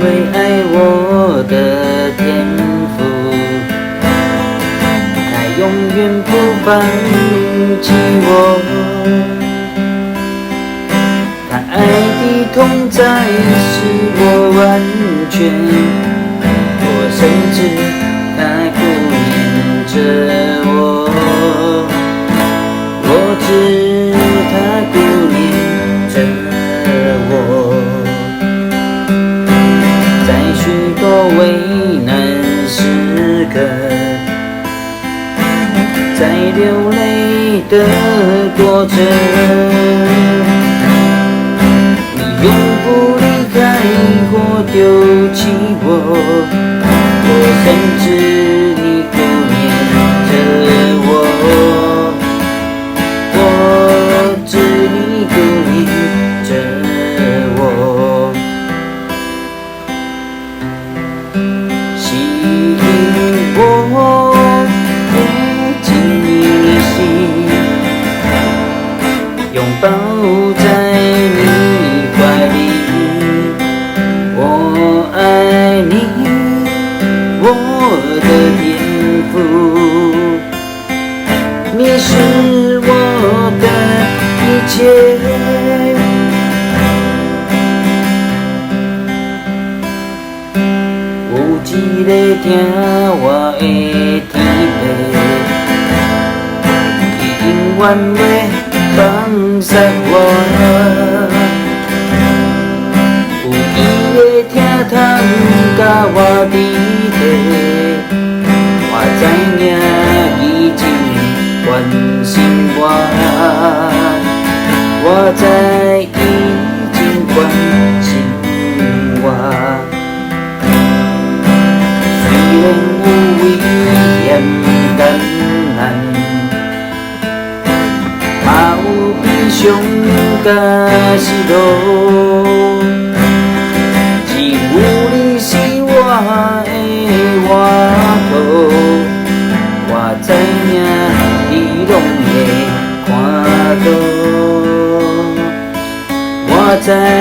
为爱我的天赋，他永远不放弃我，他爱的同在使我完全，我深知他顾念着我，我知他顾念着我。在许多危难时刻，在流泪的过程，你永不离开或丢弃我，我深知你顾念着我，我知你顾念着我。吸引我贴近你的心，拥抱在你怀里。我爱你，我的天赋，你是我的一切。有一个听我的天父，伊永远袂放弃我。有伊的疼痛甲我伫地，我知影伊真关心我，我知伊真关心我。虽然有危险艰难，嘛有悲伤甲失落，只有你是我的依靠，我知影你拢会看到，我知。